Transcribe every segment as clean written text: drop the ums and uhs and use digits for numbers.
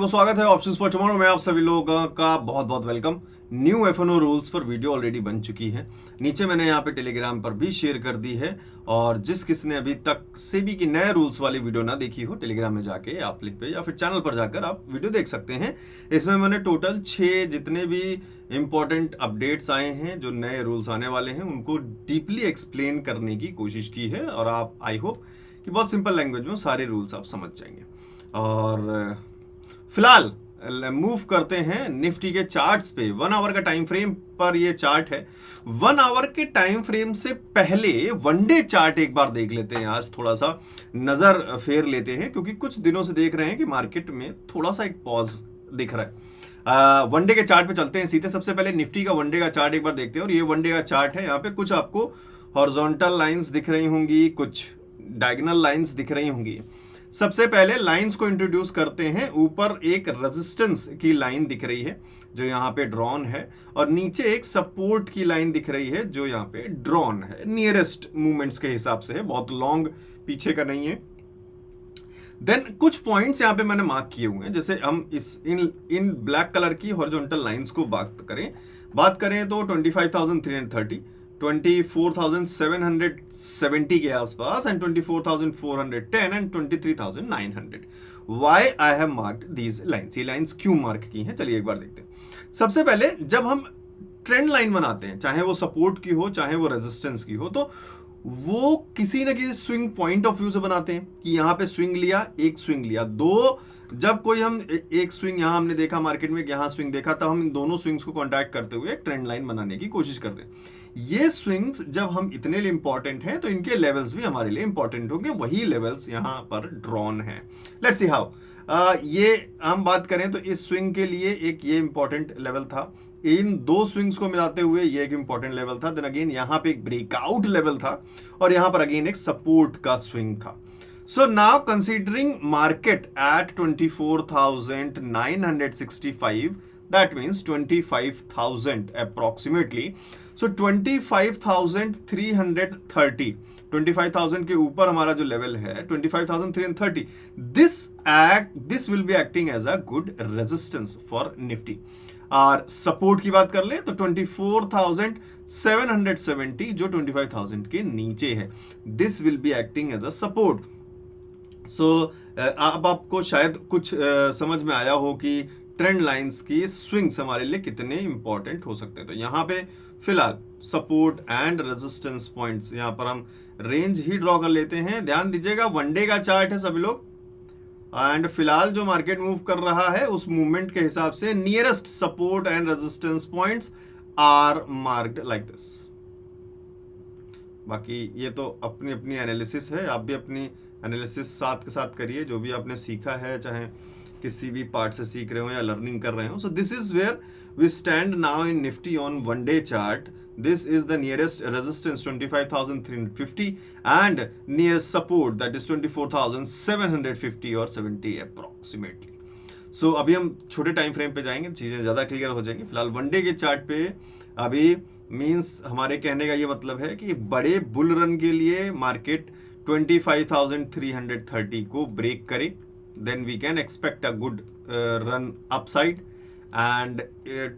को स्वागत है ऑप्शंस फॉर टुमारो में। आप सभी लोगों का बहुत बहुत वेलकम। न्यू एफएनओ रूल्स पर वीडियो ऑलरेडी बन चुकी है। नीचे मैंने यहाँ पे टेलीग्राम पर भी शेयर कर दी है। और जिस किसने अभी तक सेबी की नए रूल्स वाली वीडियो ना देखी हो, टेलीग्राम में जाके आप लिंक पे या फिर चैनल पर जाकर आप वीडियो देख सकते हैं। इसमें मैंने टोटल 6 जितने भी इंपॉर्टेंट अपडेट्स आए हैं, जो नए रूल्स आने वाले हैं, उनको डीपली एक्सप्लेन करने की कोशिश की है। और आप आई होप कि बहुत सिंपल लैंग्वेज में सारे रूल्स आप समझ जाएंगे। और फिलहाल मूव करते हैं निफ्टी के चार्ट्स पे। 1 आवर का टाइम फ्रेम पर ये चार्ट है। 1 आवर के टाइम फ्रेम से पहले वनडे चार्ट एक बार देख लेते हैं। आज थोड़ा सा नजर फेर लेते हैं, क्योंकि कुछ दिनों से देख रहे हैं कि मार्केट में थोड़ा सा एक पॉज दिख रहा है। वनडे के चार्ट पे चलते हैं सीधे। सबसे पहले निफ्टी का वनडे का चार्ट एक बार देखते हैं। और ये वनडे का चार्ट है। यहाँ पे कुछ आपको हॉरिजॉन्टल लाइंस दिख रही होंगी, कुछ डायगोनल लाइंस दिख रही होंगी। सबसे पहले लाइंस को इंट्रोड्यूस करते हैं। ऊपर एक रेजिस्टेंस की लाइन दिख रही है जो यहाँ पे ड्रॉन है, और नीचे एक सपोर्ट की लाइन दिख रही है जो यहाँ पे ड्रॉन है। नियरेस्ट मूवमेंट्स के हिसाब से है, बहुत लॉन्ग पीछे का नहीं है। देन कुछ पॉइंट्स यहाँ पे मैंने मार्क किए हुए हैं। जैसे हम इन ब्लैक कलर की हॉरिजॉन्टल लाइंस को बात करें तो 25,330, 24,770 के आसपास, and 24,410 and 23,900। Why I have marked these lines. ये लाइंस क्यों मार्क की हैं, चलिए एक बार देखते हैं। सबसे पहले जब हम ट्रेंड लाइन बनाते हैं, चाहे वो सपोर्ट की हो चाहे वो रेजिस्टेंस की हो, तो वो किसी ना किसी स्विंग पॉइंट ऑफ व्यू से बनाते हैं कि यहां पे स्विंग लिया, एक स्विंग लिया, दो। जब कोई हम एक स्विंग यहां हमने देखा मार्केट में, यहां स्विंग देखा, तब हम इन दोनों स्विंग्स को कॉन्टैक्ट करते हुए एक ट्रेंड लाइन बनाने की कोशिश करते हैं। ये स्विंग्स जब हम इतने लिए इंपॉर्टेंट हैं, तो इनके लेवल्स भी हमारे लिए इंपॉर्टेंट होंगे। वही लेवल्स यहां पर ड्रॉन है। Let's see how. ये हम बात करें तो इस स्विंग के लिए एक ये इंपॉर्टेंट लेवल था। इन दो स्विंग्स को मिलाते हुए ये एक इंपॉर्टेंट लेवल था। देन अगेन यहां पे एक ब्रेकआउट लेवल था, और यहां पर अगेन एक सपोर्ट का स्विंग था। So now considering market at 24,965, that means 25,000 approximately. So 25,330, 25,000 के ऊपर हमारा जो लेवल है 25,330, this will be acting as a good resistance for Nifty. और सपोर्ट की बात कर ले तो 24,770 जो 25,000 के नीचे है, this will be acting as a support. सो अब आपको शायद कुछ समझ में आया हो कि ट्रेंड लाइंस की स्विंग्स हमारे लिए कितने इंपॉर्टेंट हो सकते हैं। तो यहाँ पे फिलहाल सपोर्ट एंड रेजिस्टेंस पॉइंट्स, यहाँ पर हम रेंज ही ड्रॉ कर लेते हैं। ध्यान दीजिएगा वनडे का चार्ट है सभी लोग, एंड फिलहाल जो मार्केट मूव कर रहा है उस मूवमेंट के हिसाब से nearest support and resistance points are marked like this. बाकी ये तो अपनी अपनी एनालिसिस है, आप भी अपनी एनालिसिस साथ के साथ करिए। जो भी आपने सीखा है, चाहे किसी भी पार्ट से सीख रहे हो या लर्निंग कर रहे हो। So this is where we stand now in Nifty on one day chart. This is the nearest resistance 25,350 and nearest support that is 24,750 or 70 approximately. So अभी हम छोटे टाइम फ्रेम पे जाएंगे, चीज़ें ज़्यादा क्लियर हो जाएंगी। फिलहाल वनडे के चार्ट पे अभी मीन्स हमारे कहने का ये मतलब है कि बड़े बुल रन के लिए मार्केट 25,330 को ब्रेक करे, then we can expect a good run upside, and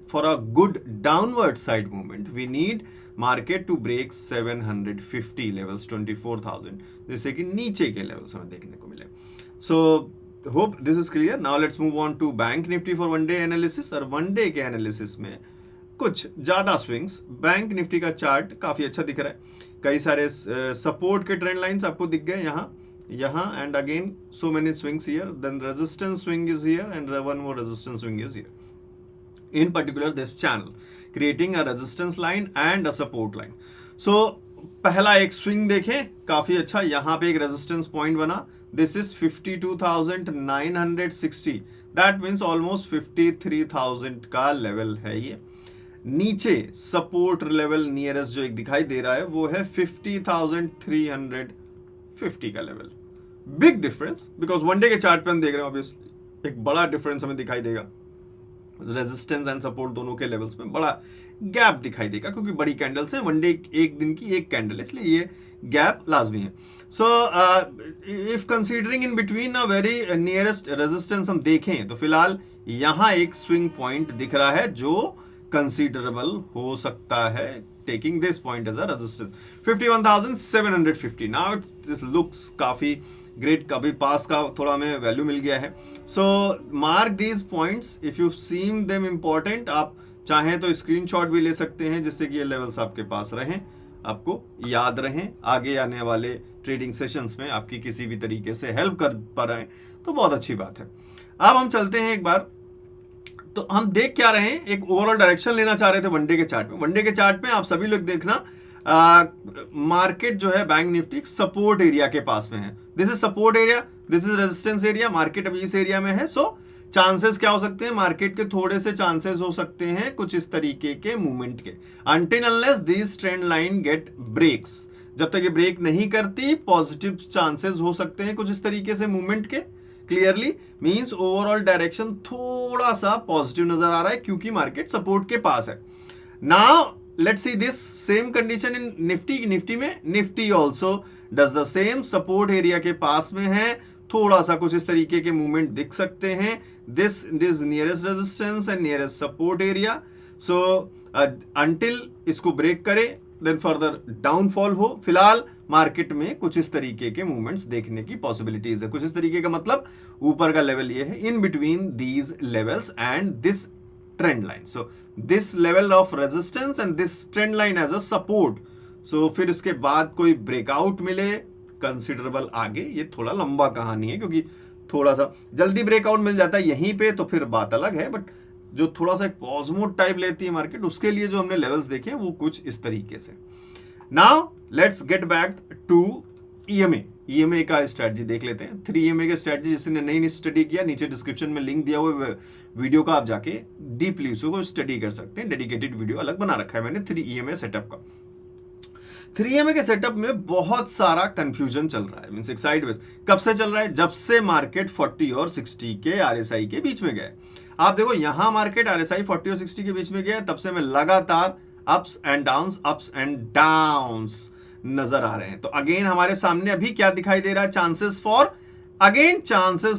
for a good downward side movement we need market to break 750 levels, 24,000, जैसे कि नीचे के लेवल्स हमें देखने को मिले। So hope this is clear. Now let's move on to bank nifty for one day analysis। और one day के एनालिसिस में कुछ ज़्यादा स्विंग्स। बैंक निफ्टी का चार्ट काफ़ी अच्छा दिख रहा है। कई सारे सपोर्ट के ट्रेंड लाइंस आपको दिख गए यहाँ and again so many swings here, then resistance swing is here and one more resistance swing is here. In particular this channel creating a resistance line and a support line. So पहला एक swing देखें, काफी अच्छा। यहां पे एक resistance point बना, this is 52,960, that means almost 53,000 का लेवल है। ये नीचे सपोर्ट लेवल नियरेस्ट जो एक दिखाई दे रहा है वो है 50,350 का level. Big difference, because one day के चार्ट पे हम देख रहे हैं ऑब्वियसली एक बड़ा डिफरेंस हमें दिखाई देगा। रेजिस्टेंस एंड सपोर्ट दोनों के लेवल्स में बड़ा गैप दिखाई देगा, क्योंकि बड़ी कैंडल्स हैं, वन डे एक दिन की एक कैंडल है, इसलिए ये गैप लाजमी है. So if considering in between a very nearest resistance हम देखें तो फिलहाल यहाँ एक स्विंग पॉइंट दिख रहा है जो कंसीडरेबल हो सकता है, taking this point as a resistance 51,750. Now it looks काफी ग्रेट, कभी पास का थोड़ा हमें वैल्यू मिल गया है. So mark these points if you seem them important. आप चाहें तो स्क्रीनशॉट भी ले सकते हैं जिससे कि ये लेवल्स आपके पास रहें, आपको याद रहें, आगे आने वाले ट्रेडिंग सेशंस में आपकी किसी भी तरीके से हेल्प कर पा रहे हैं तो बहुत अच्छी बात है. अब हम चलते हैं एक बार, तो हम देख क्या रहे हैं, एक ओवरऑल डायरेक्शन लेना चाह रहे थे वनडे के चार्ट में. वनडे के चार्ट में आप सभी लोग देखना, मार्केट जो है बैंक निफ्टी सपोर्ट एरिया के पास में है. This is support area, this is resistance area. Market अभी इस एरिया में है. सो चांसेस क्या हो सकते हैं, मार्केट के थोड़े से चांसेस हो सकते हैं कुछ इस तरीके के मूवमेंट के, until unless this trend line get breaks. जब तक ये ब्रेक नहीं करती पॉजिटिव चांसेस हो सकते हैं कुछ इस तरीके से मूवमेंट के. क्लियरली मींस ओवरऑल डायरेक्शन थोड़ा सा पॉजिटिव नजर आ रहा है क्योंकि मार्केट सपोर्ट के पास है. Now let's see this same condition in Nifty. Nifty में Nifty also does the same, support area के पास में है, थोड़ा सा कुछ इस तरीके के मूवमेंट दिख सकते हैं. This is nearest resistance and nearest support area. So until इसको ब्रेक करे देन फर्दर डाउनफॉल हो. फिलहाल मार्केट में कुछ इस तरीके के मूवमेंट्स देखने की पॉसिबिलिटीज है. कुछ इस तरीके का मतलब ऊपर का लेवल ये है, in between these levels and this trend line. So this level of resistance and this trend line as a support. सो फिर इसके बाद कोई ब्रेकआउट मिले कंसिडरेबल आगे, ये थोड़ा लंबा कहानी है क्योंकि थोड़ा सा जल्दी ब्रेकआउट मिल जाता है यहीं पे तो फिर बात अलग है, बट जो थोड़ा सा एक पॉजमोड टाइप लेती है मार्केट, उसके लिए जो हमने लेवल्स देखे वो कुछ इस तरीके से. Now let's get back to EMA. EMA का स्ट्रेटजी देख लेते हैं. 3 ईएमए के स्ट्रेटजी जिसने नहीं स्टडी किया, नीचे डिस्क्रिप्शन में लिंक दिया हुआ वीडियो का, आप जाके डीपली उसको स्टडी कर सकते हैं. डेडिकेटेड वीडियो अलग बना रखा है मैंने 3 ईएमए सेटअप का. 3 ईएमए के सेटअप में बहुत सारा कंफ्यूजन चल रहा है, मींस एक साइडवेज. कब से चल रहा है, जब से मार्केट 40 और 60 के आरएसआई के बीच में गया. आप देखो यहां मार्केट आरएसआई 40 और 60 के बीच में गया, तब से मैं लगातार अप्स एंड डाउन्स नजर आ रहे हैं. तो अगेन हमारे सामने अभी क्या दिखाई दे रहा है, चांसेस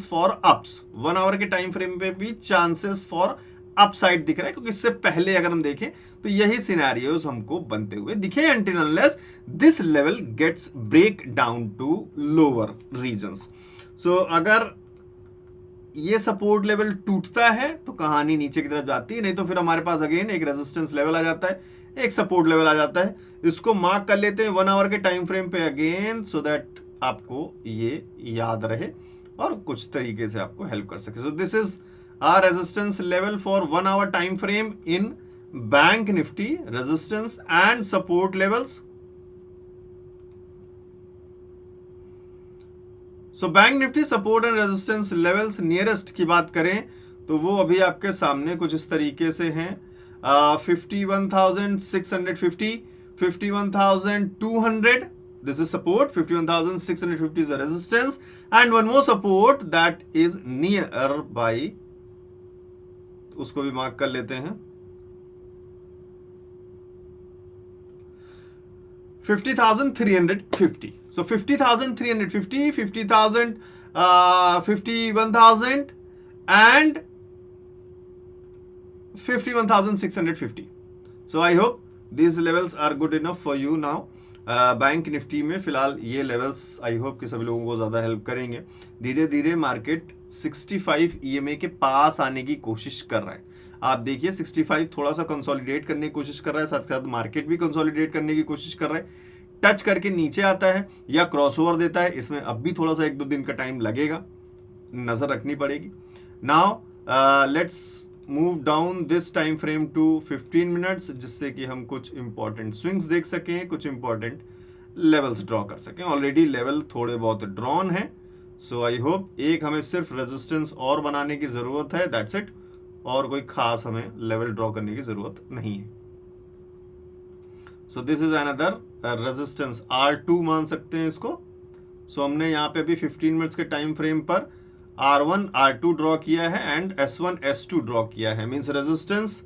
फॉर अप्स. 1 आवर के टाइम फ्रेम पे भी चांसेस फॉर अपसाइड दिख रहा है, क्योंकि इससे पहले अगर हम देखें तो यही सिनेरियोज हमको बनते हुए दिखे, until unless this level gets break down to lower regions. सो अगर ये सपोर्ट लेवल टूटता है तो कहानी नीचे की तरफ जाती है, नहीं तो फिर हमारे पास अगेन एक रेजिस्टेंस लेवल आ जाता है, एक सपोर्ट लेवल आ जाता है. इसको मार्क कर लेते हैं 1 आवर के टाइम फ्रेम पे अगेन, सो दैट आपको ये याद रहे और कुछ तरीके से आपको हेल्प कर सके. सो this is our resistance level for 1 hour time frame in bank nifty, resistance and support levels. So bank nifty support and resistance levels nearest की बात करें तो वो अभी आपके सामने कुछ इस तरीके से हैं. 51,650, 51,200, this is support. 51,650 is a resistance, and one more support that is nearby, उसको भी मार्क कर लेते हैं. 50,350. So 50,350, 50,000, 51,000 and 51,650. So I hope these levels are good enough for you now. Bank Nifty में फिलहाल ये लेवल्स आई होप कि सभी लोगों को ज़्यादा हेल्प करेंगे. धीरे धीरे मार्केट 65 ईएमए के पास आने की कोशिश कर रहा है. आप देखिए 65 थोड़ा सा कंसोलिडेट करने की कोशिश कर रहा है, साथ साथ मार्केट भी कंसोलिडेट करने की कोशिश कर रहा है. टच करके नीचे आता है या क्रॉसओवर देता है, इसमें अब भी थोड़ा सा 1-2 दिन का टाइम लगेगा, नज़र रखनी पड़ेगी. Now let's move down this time frame to 15 minutes, जिससे कि हम कुछ इंपॉर्टेंट स्विंग्स देख सकें, कुछ इंपॉर्टेंट लेवल्स ड्रॉ कर सकें. ऑलरेडी लेवल थोड़े बहुत ड्रॉन है, सो आई होप एक हमें सिर्फ रेजिस्टेंस और बनाने की ज़रूरत है, दैट्स इट. और कोई खास हमें लेवल ड्रॉ करने की ज़रूरत नहीं है. सो this is another resistance, R2 मान सकते हैं इसको. सो हमने यहाँ पे अभी 15 मिनट्स के टाइम फ्रेम पर R1 R2 ड्रॉ किया है एंड S1 S2 ड्रॉ किया है, means resistance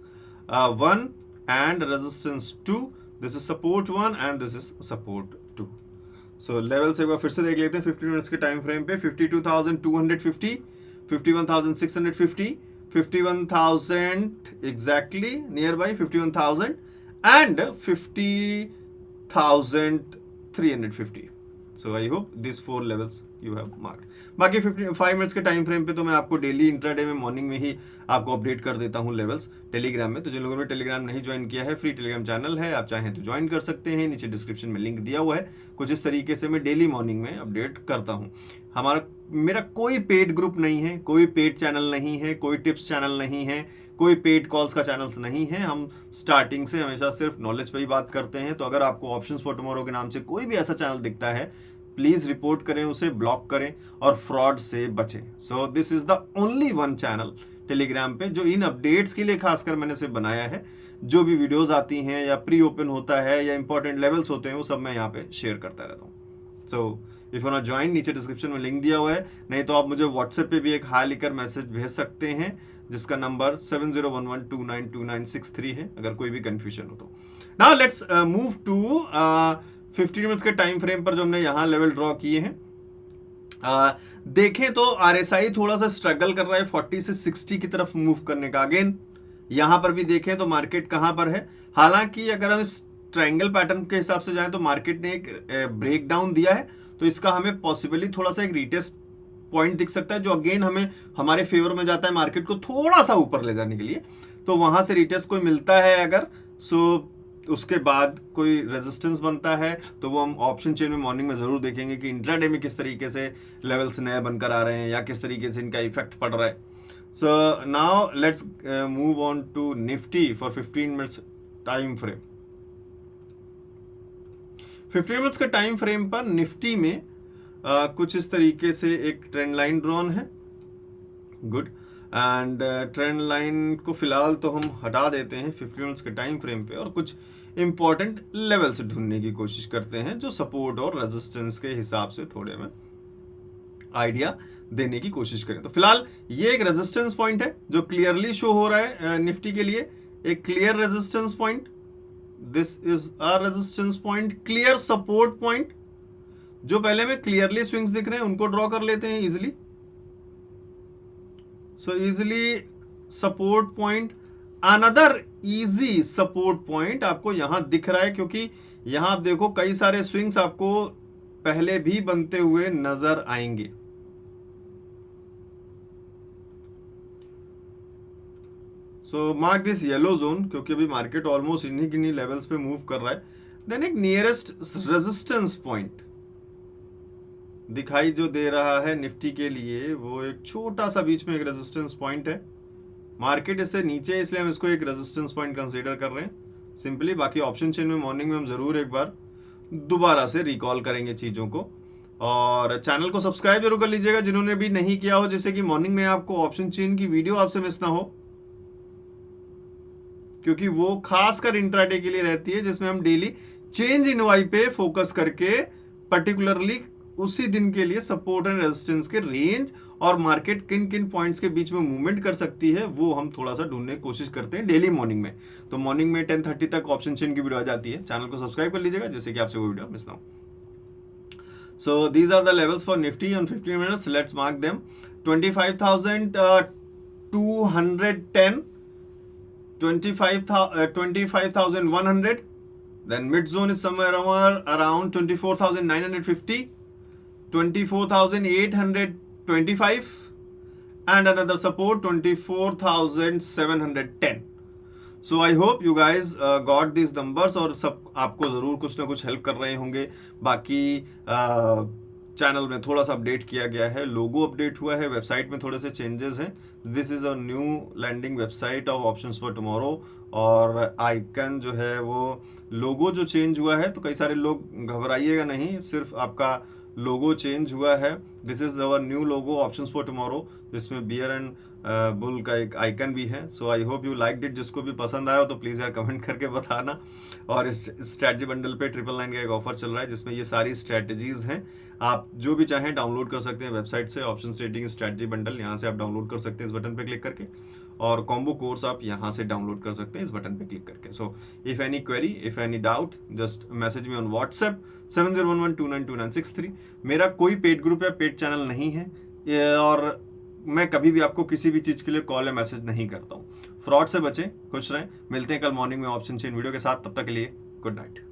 1 and resistance 2, this is support 1 and this is support 2। So levels एक बार फिर से देख लेते हैं 15 मिनट्स के टाइम फ्रेम पे। 52,250, 51,650, 51,000 exactly near by 51,000 and 50,350। So I hope this 4 levels you have marked. बाकी 55 मिनट्स के टाइम फ्रेम पे तो मैं आपको डेली इंट्राडे में मॉर्निंग में ही आपको अपडेट कर देता हूँ लेवल्स टेलीग्राम में। तो जिन लोगों ने टेलीग्राम नहीं ज्वाइन किया है, फ्री टेलीग्राम चैनल है, आप चाहें तो ज्वाइन कर सकते हैं, नीचे डिस्क्रिप्शन में लिंक दिया हुआ है। कुछ इस तरीके से मैं डेली मॉर्निंग में अपडेट करता हूँ। मेरा कोई पेड ग्रुप नहीं है, कोई पेड चैनल नहीं है, कोई टिप्स चैनल नहीं है, कोई पेड कॉल्स का चैनल्स नहीं है। हम स्टार्टिंग से हमेशा सिर्फ नॉलेज पे ही बात करते हैं। तो अगर आपको ऑप्शंस फॉर टुमारो के नाम से कोई भी ऐसा चैनल दिखता है, प्लीज रिपोर्ट करें, उसे ब्लॉक करें और फ्रॉड से बचें। सो this is the only one channel Telegram पे जो इन अपडेट्स के लिए खासकर मैंने से बनाया है। जो भी वीडियोस आती हैं या प्री ओपन होता है या इंपॉर्टेंट लेवल्स होते हैं, वो सब मैं यहाँ पे शेयर करता रहता हूँ। So if you want to join, नीचे डिस्क्रिप्शन में लिंक दिया हुआ है, नहीं तो आप मुझे व्हाट्सएप पे भी एक हाई लिखकर मैसेज भेज सकते हैं, जिसका नंबर 7011292963 है, अगर कोई भी कंफ्यूजन हो तो। Now let's move to 15 minutes के टाइम फ्रेम पर जो हमने यहाँ लेवल ड्रॉ किए हैं। देखें तो RSI थोड़ा सा स्ट्रगल कर रहा है 40 से 60 की तरफ मूव करने का। अगेन यहां पर भी देखें तो मार्केट कहां पर है, हालांकि अगर हम इस ट्रायंगल पैटर्न के हिसाब से जाएं तो मार्केट ने एक ब्रेक डाउन दिया है, तो इसका हमें पॉसिबली थोड़ा सा एक रीटेस्ट पॉइंट दिख सकता है, जो अगेन हमें हमारे फेवर में जाता है मार्केट को थोड़ा सा ऊपर ले जाने के लिए। तो वहां से रीटेस्ट कोई मिलता है अगर, सो उसके बाद कोई रेजिस्टेंस बनता है, तो वो हम ऑप्शन चेन में मॉर्निंग में जरूर देखेंगे कि इंट्राडे में किस तरीके से लेवल्स नए बनकर आ रहे हैं या किस तरीके से इनका इफेक्ट पड़ रहा है। So now let's move on to Nifty for 15 minutes time frame. 15 minutes के टाइम फ्रेम पर निफ्टी में कुछ इस तरीके से एक ट्रेंड लाइन ड्रॉन है, गुड। एंड ट्रेंड लाइन को फिलहाल तो हम हटा देते हैं 15 मिनट्स के टाइम फ्रेम पे, और कुछ इंपॉर्टेंट लेवल्स ढूंढने की कोशिश करते हैं जो सपोर्ट और रेजिस्टेंस के हिसाब से थोड़े में आइडिया देने की कोशिश करें। तो फिलहाल ये एक रेजिस्टेंस पॉइंट है जो क्लियरली शो हो रहा है निफ्टी के लिए, एक clear resistance point. This is a resistance point, clear support point. जो पहले में क्लियरली स्विंग्स दिख रहे हैं उनको ड्रॉ कर लेते हैं easily. So easily support point, another easy support point आपको यहां दिख रहा है, क्योंकि यहां आप देखो कई सारे स्विंग्स आपको पहले भी बनते हुए नजर आएंगे। सो मार्क दिस येलो जोन, क्योंकि अभी मार्केट ऑलमोस्ट इन्हीं लेवल्स पे मूव कर रहा है। देन एक नियरेस्ट रेजिस्टेंस पॉइंट दिखाई जो दे रहा है निफ्टी के लिए, वो एक छोटा सा बीच में एक रेजिस्टेंस पॉइंट है। मार्केट इससे नीचे है, इसलिए हम इसको एक रेजिस्टेंस पॉइंट कंसीडर कर रहे हैं सिंपली। बाकी ऑप्शन चेन में मॉर्निंग में हम जरूर एक बार दोबारा से रिकॉल करेंगे चीज़ों को, और चैनल को सब्सक्राइब जरूर कर लीजिएगा जिन्होंने भी नहीं किया हो, जिससे कि मॉर्निंग में आपको ऑप्शन चेन की वीडियो आपसे मिस ना हो, क्योंकि वो खासकर इंट्राडे के लिए रहती है, जिसमें हम डेली चेंज इन वाई पे फोकस करके पर्टिकुलरली उसी दिन के लिए सपोर्ट एंड रेजिस्टेंस के रेंज और मार्केट किन किन पॉइंट्स के बीच में मूवमेंट कर सकती है, वो हम थोड़ा सा ढूंढने की कोशिश करते हैं डेली मॉर्निंग में। तो मॉर्निंग में 10:30 तक ऑप्शन चेन की वीडियो आ जाती है, चैनल को सब्सक्राइब कर लीजिएगा जिससे कि आपसे वो वीडियो मिस ना हो। So these are the levels for Nifty on 15 minutes, let's mark them. 25,210, 25,100, then mid zone is somewhere around 24,950, 24,825, and another support 24,710. So I hope you guys got these numbers, और सब आपको ज़रूर कुछ ना कुछ help कर रहे होंगे। बाकी चैनल में थोड़ा सा अपडेट किया गया है, लोगो अपडेट हुआ है, वेबसाइट में थोड़े से चेंजेस हैं। This is a new landing website of options for tomorrow, और आइकन जो है वो लोगो जो चेंज हुआ है, तो कई सारे लोग घबराइएगा नहीं, सिर्फ आपका लोगो चेंज हुआ है। This is our new logo options for tomorrow, जिसमें बियर एंड बुल का एक आइकन भी है। So I hope you like it. जिसको भी पसंद आया हो तो प्लीज़ यार कमेंट करके बताना। और इस स्ट्रैटेजी बंडल पे 999 का एक ऑफर चल रहा है जिसमें ये सारी स्ट्रैटेजीज हैं। आप जो भी चाहें डाउनलोड कर सकते हैं वेबसाइट से। ऑप्शन रेटिंग स्ट्रैटेजी बंडल यहाँ से आप डाउनलोड कर सकते हैं इस बटन पे क्लिक करके, और कॉम्बो कोर्स आप यहाँ से डाउनलोड कर सकते हैं इस बटन पे क्लिक करके। So if any query, if any doubt, just message me on WhatsApp 7011292963। मेरा कोई पेड ग्रुप या पेड चैनल नहीं है, और मैं कभी भी आपको किसी भी चीज़ के लिए कॉल या मैसेज नहीं करता हूँ। फ्रॉड से बचें, खुश रहें। मिलते हैं कल मॉर्निंग में ऑप्शन चेन वीडियो के साथ। तब तक के लिए गुड नाइट।